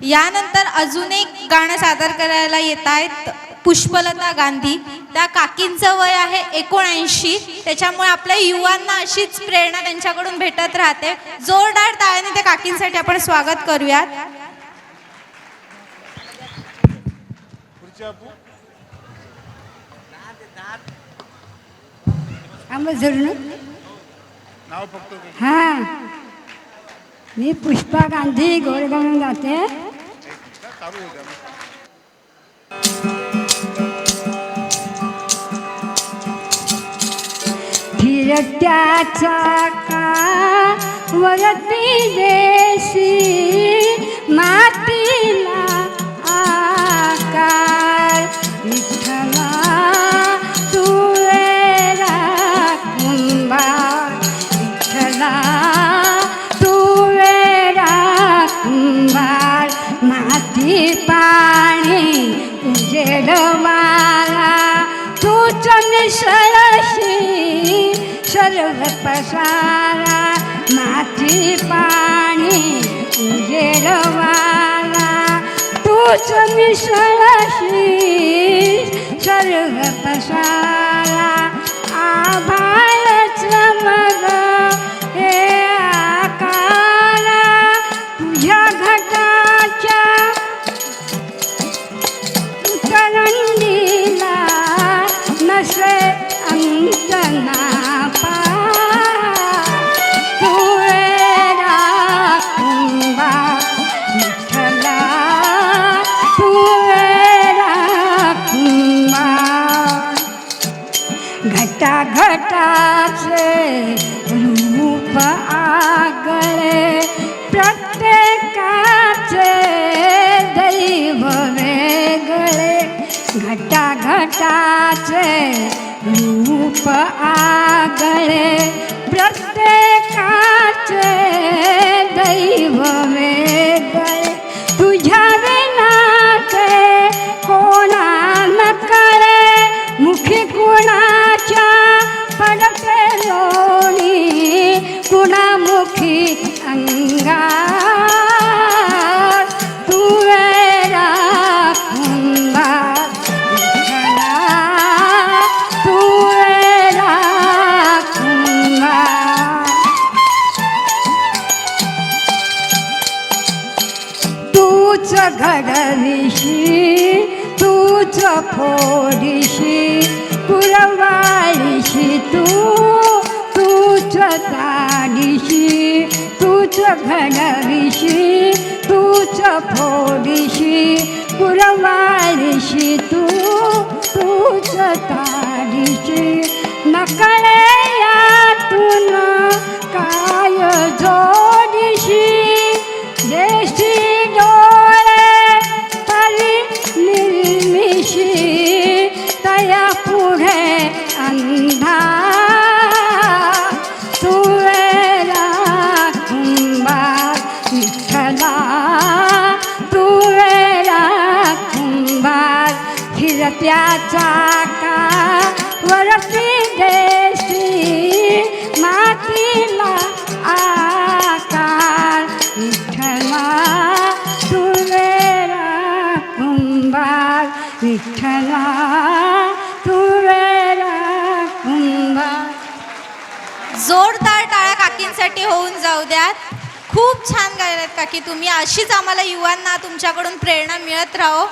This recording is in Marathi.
यानंतर अजून एक गाणं सादर करायला येत आहेत पुष्पलता गांधी। त्या काकींचं वय आहे 79। त्याच्यामुळे आपल्या युवांना अशीच प्रेरणा त्यांच्याकडून भेटत राहते। जोरदार टाळ्यांनी त्या काकींसाठी आपण स्वागत करूयात। हाँ, मी पुष्पा गांधी गोरेगाव जाते। फिरत्याचा का वरती देशी मातीला आकार विठ्ठला तुळेरा कुंभार विठ्ठला तुळेरा कुंभार माती पाणी उजेडवाला तूच मिसळशी सर्व पसारा माती पाणी उजेडवाला तूच मिसळशी सर्व पसारा आभाळच मग हे आकारा तुझ्या घटाच्या करंडीला नसे अंतना घटाचे रूप आगळे प्रत्येकाचे दैव वेगळे घटाचे रूप आगळे प्रत्येकाचे दैव वेगळे तुझ्या विनाचे कोणा न कळे मुखी कुणाच्या पडते लोणी कुणामुखी अंगार तुळेरा कुंभार विठ्ठला तुळेरा कुंभार तूच घडविशी तूच फोडीशी पुरवाळीशी तूच ताडीशी तूच घडविशी तूच फोडीशी पुरवाळीशी तूच ताडीशी नकळे यातून काय जोडीशी देशी डोळे परी निर्मिशी तया पुढे अंधार तुळेरा कुंभार विठ्ठला तुळेरा कुंभार फिरत्याचा का वरती देशी मातीला आकार विठ्ठला तुळेरा कुंभार विठ्ठला जोरदार टाळ्या काकींसाठी होऊन जाऊ द्यात। खूप छान गायलात काकी तुम्ही। अशीच आम्हाला युवांना तुमच्याकडून प्रेरणा मिळत राहो।